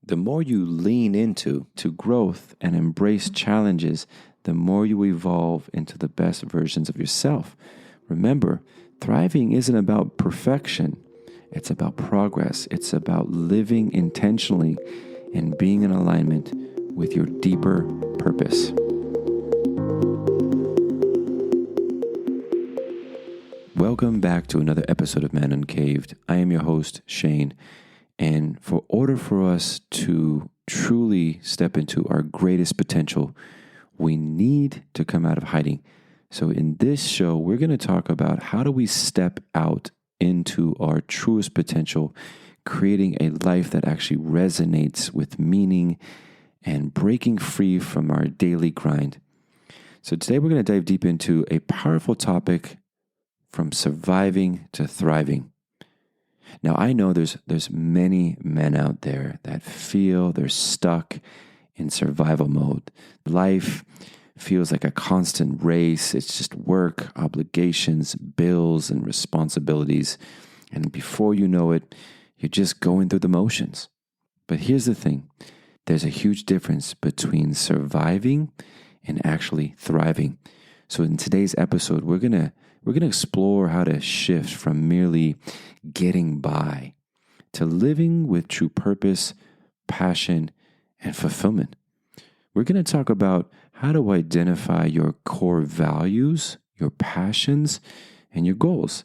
The more you lean into growth and embrace challenges, the more you evolve into the best versions of yourself. Remember, thriving isn't about perfection. It's about progress. It's about living intentionally and being in alignment with your deeper purpose. Welcome back to another episode of Man Uncaved. I am your host, Shane. And for order for us to truly step into our greatest potential, we need to come out of hiding. So in this show, we're going to talk about how do we step out into our truest potential, creating a life that actually resonates with meaning and breaking free from our daily grind. So today we're going to dive deep into a powerful topic, from surviving to thriving. Now, I know there's many men out there that feel they're stuck in survival mode. Life feels like a constant race. It's just work, obligations, bills, and responsibilities. And before you know it, you're just going through the motions. But here's the thing. There's a huge difference between surviving and actually thriving. So in today's episode, we're going to explore how to shift from merely getting by to living with true purpose, passion, and fulfillment. We're going to talk about how to identify your core values, your passions, and your goals,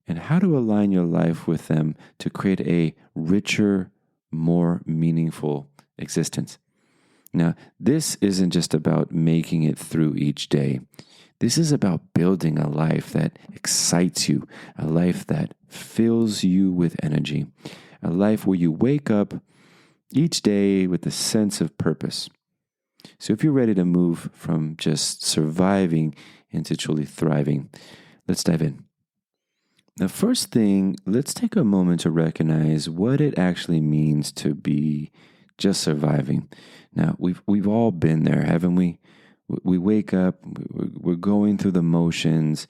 and how to align your life with them to create a richer, more meaningful existence. Now, this isn't just about making it through each day. This is about building a life that excites you, a life that fills you with energy, a life where you wake up each day with a sense of purpose. So if you're ready to move from just surviving into truly thriving, let's dive in. The first thing, let's take a moment to recognize what it actually means to be just surviving. Now, we've all been there, haven't we? We wake up, we're going through the motions,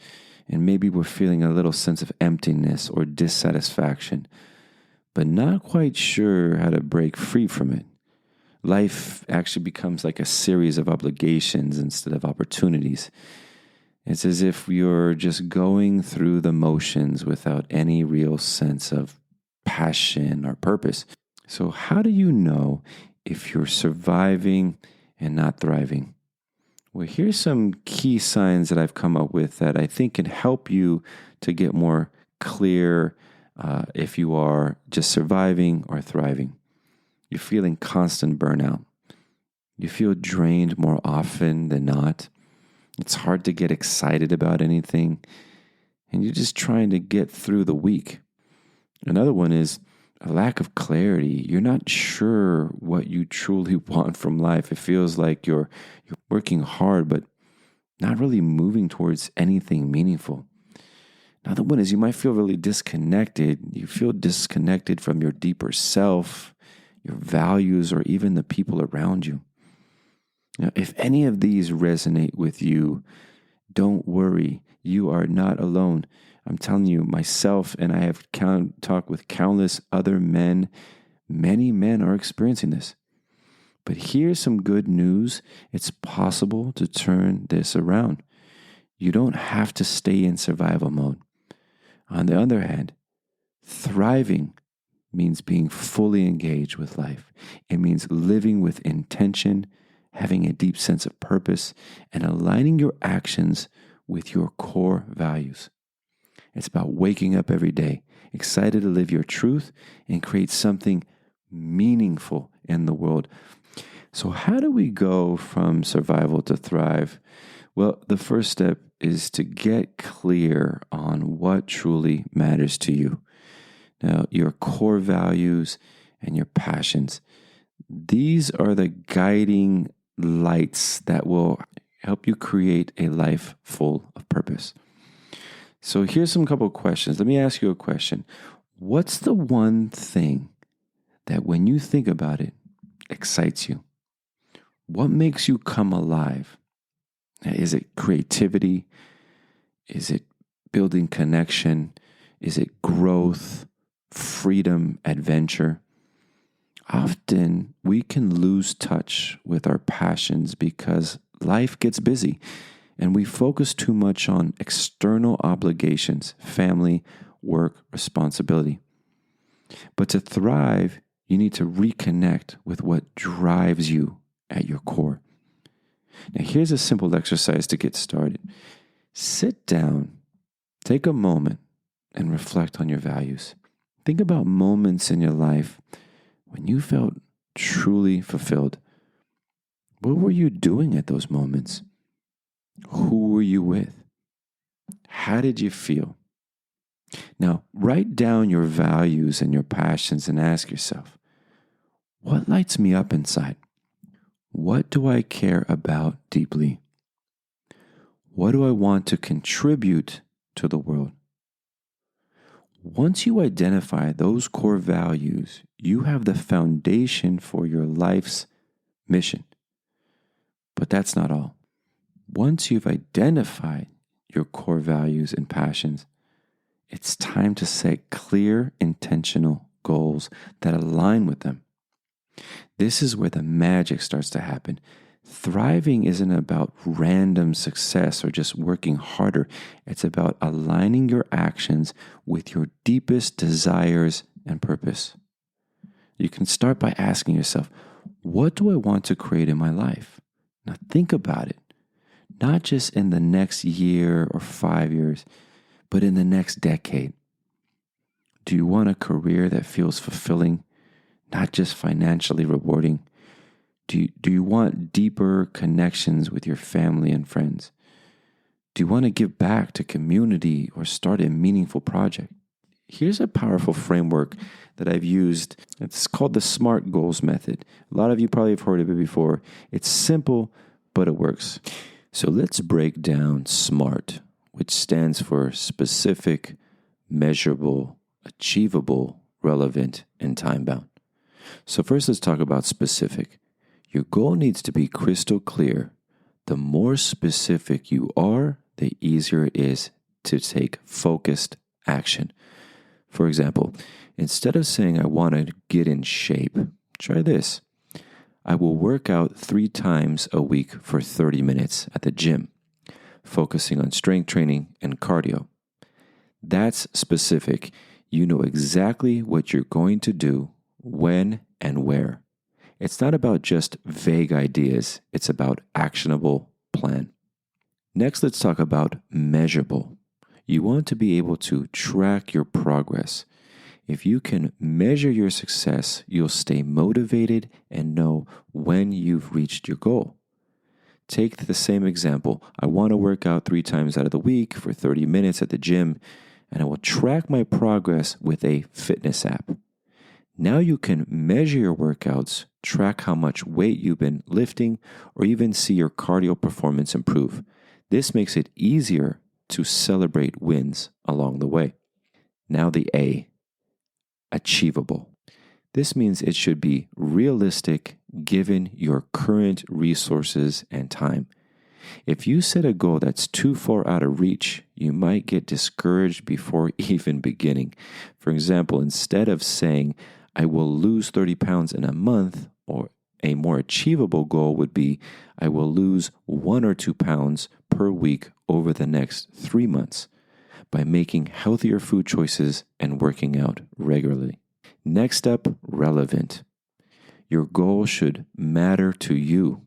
and maybe we're feeling a little sense of emptiness or dissatisfaction, but not quite sure how to break free from it. Life actually becomes like a series of obligations instead of opportunities. It's as if you're just going through the motions without any real sense of passion or purpose. So how do you know if you're surviving and not thriving? Well, here's some key signs that I've come up with that I think can help you to get more clear if you are just surviving or thriving. You're feeling constant burnout. You feel drained more often than not. It's hard to get excited about anything, and you're just trying to get through the week. Another one is a lack of clarity. You're not sure what you truly want from life. It feels like you're working hard, but not really moving towards anything meaningful. Another one is you might feel really disconnected. You feel disconnected from your deeper self, your values, or even the people around you. Now, if any of these resonate with you, don't worry. You are not alone. I'm telling you, myself and I have talked with countless other men. Many men are experiencing this. But here's some good news. It's possible to turn this around. You don't have to stay in survival mode. On the other hand, thriving means being fully engaged with life. It means living with intention, having a deep sense of purpose, and aligning your actions with your core values. It's about waking up every day, excited to live your truth and create something meaningful in the world. So how do we go from survival to thrive? Well, the first step is to get clear on what truly matters to you. Now, your core values and your passions, these are the guiding lights that will help you create a life full of purpose. So here's some couple of questions. Let me ask you a question. What's the one thing that when you think about it, excites you? What makes you come alive? Is it creativity? Is it building connection? Is it growth, freedom, adventure? Often we can lose touch with our passions because life gets busy and we focus too much on external obligations, family, work, responsibility. But to thrive, you need to reconnect with what drives you at your core. Now, here's a simple exercise to get started. Sit down, take a moment, and reflect on your values. Think about moments in your life when you felt truly fulfilled. What were you doing at those moments? Who were you with? How did you feel? Now, write down your values and your passions and ask yourself, what lights me up inside? What do I care about deeply? What do I want to contribute to the world? Once you identify those core values, you have the foundation for your life's mission. But that's not all. Once you've identified your core values and passions, it's time to set clear, intentional goals that align with them. This is where the magic starts to happen. Thriving isn't about random success or just working harder. It's about aligning your actions with your deepest desires and purpose. You can start by asking yourself, what do I want to create in my life? Now think about it. Not just in the next year or 5 years, but in the next decade. Do you want a career that feels fulfilling, not just financially rewarding? Do you want deeper connections with your family and friends? Do you want to give back to community or start a meaningful project? Here's a powerful framework that I've used. It's called the SMART Goals Method. A lot of you probably have heard of it before. It's simple, but it works. So let's break down SMART, which stands for specific, measurable, achievable, relevant, and time-bound. So first, let's talk about specific. Your goal needs to be crystal clear. The more specific you are, the easier it is to take focused action. For example, instead of saying, I want to get in shape, try this. I will work out 3 times a week for 30 minutes at the gym, focusing on strength training and cardio. That's specific. You know exactly what you're going to do, when, and where. It's not about just vague ideas. It's about actionable plan. Next, let's talk about measurable. You want to be able to track your progress. If you can measure your success, you'll stay motivated and know when you've reached your goal. Take the same example. I want to work out 3 times out of the week for 30 minutes at the gym, and I will track my progress with a fitness app. Now you can measure your workouts, track how much weight you've been lifting, or even see your cardio performance improve. This makes it easier to celebrate wins along the way. Now the A, achievable. This means it should be realistic given your current resources and time. If you set a goal that's too far out of reach, you might get discouraged before even beginning. For example, instead of saying, I will lose 30 pounds in a month, or a more achievable goal would be, I will lose 1 or 2 pounds per week over the next 3 months by making healthier food choices and working out regularly. Next up, relevant. Your goal should matter to you.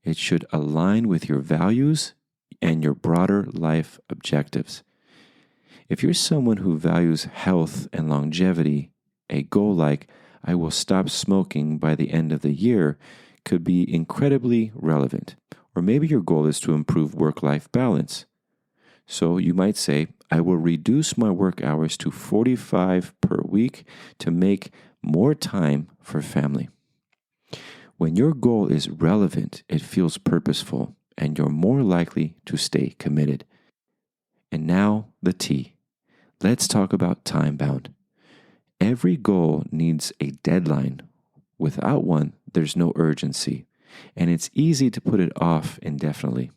It should align with your values and your broader life objectives. If you're someone who values health and longevity, a goal like, I will stop smoking by the end of the year, could be incredibly relevant. Or maybe your goal is to improve work-life balance. So you might say, I will reduce my work hours to 45 per week to make more time for family. When your goal is relevant, it feels purposeful, and you're more likely to stay committed. And now the T. Let's talk about time-bound. Every goal needs a deadline. Without one, there's no urgency, and it's easy to put it off indefinitely.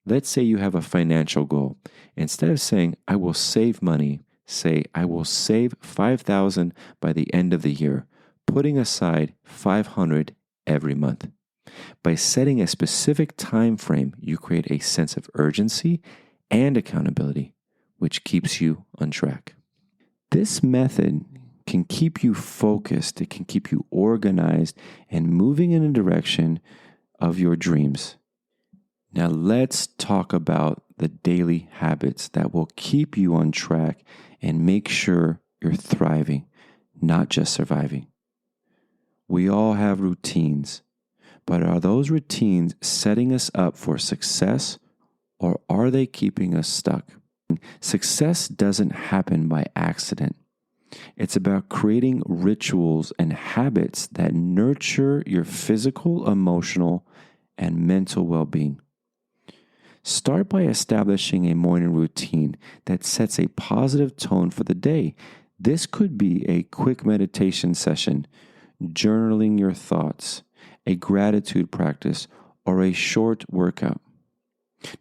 Let's say you have a financial goal. Instead of saying, I will save money, say, I will save $5,000 by the end of the year. putting aside $500 every month. By setting a specific time frame, you create a sense of urgency and accountability, which keeps you on track. This method can keep you focused, it can keep you organized and moving in the direction of your dreams. Now let's talk about the daily habits that will keep you on track and make sure you're thriving, not just surviving. We all have routines, but are those routines setting us up for success, or are they keeping us stuck? Success doesn't happen by accident. It's about creating rituals and habits that nurture your physical, emotional, and mental well-being. Start by establishing a morning routine that sets a positive tone for the day. This could be a quick meditation session, journaling your thoughts, a gratitude practice, or a short workout.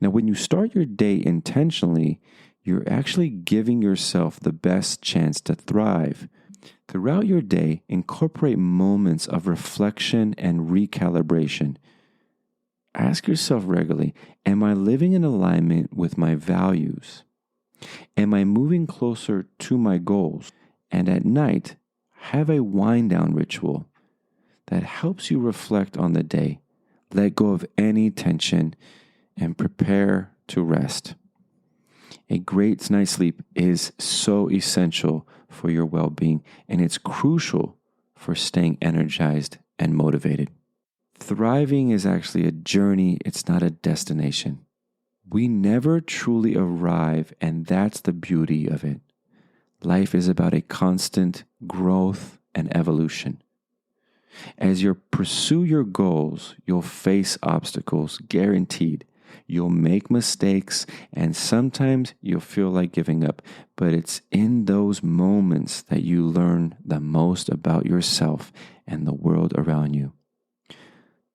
Now, when you start your day intentionally, you're actually giving yourself the best chance to thrive. Throughout your day, incorporate moments of reflection and recalibration. Ask yourself regularly, am I living in alignment with my values? Am I moving closer to my goals? And at night, have a wind down ritual that helps you reflect on the day, let go of any tension, and prepare to rest. A great night's sleep is so essential for your well-being, and it's crucial for staying energized and motivated. Thriving is actually a journey, it's not a destination. We never truly arrive, and that's the beauty of it. Life is about a constant growth and evolution. As you pursue your goals, you'll face obstacles, guaranteed. You'll make mistakes, and sometimes you'll feel like giving up. But it's in those moments that you learn the most about yourself and the world around you.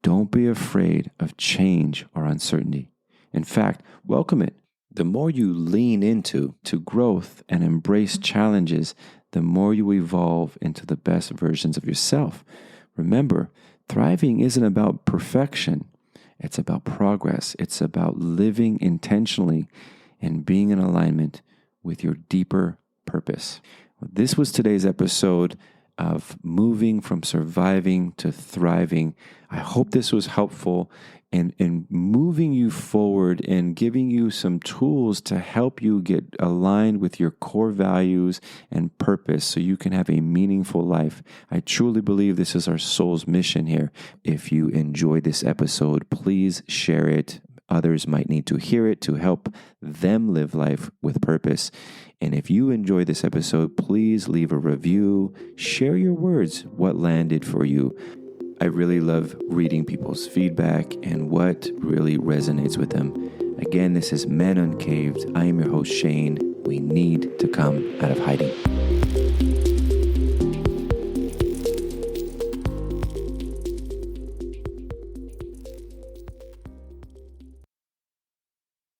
Don't be afraid of change or uncertainty. In fact, welcome it. The more you lean into growth and embrace challenges, the more you evolve into the best versions of yourself. Remember, thriving isn't about perfection. It's about progress. It's about living intentionally and being in alignment with your deeper purpose. This was today's episode of moving from surviving to thriving. I hope this was helpful in moving you forward and giving you some tools to help you get aligned with your core values and purpose so you can have a meaningful life. I truly believe this is our soul's mission here. If you enjoyed this episode, please share it. Others might need to hear it to help them live life with purpose. And if you enjoyed this episode, please leave a review. Share your words, what landed for you. I really love reading people's feedback and what really resonates with them. Again, this is Men Uncaved. I am your host, Shane. We need to come out of hiding.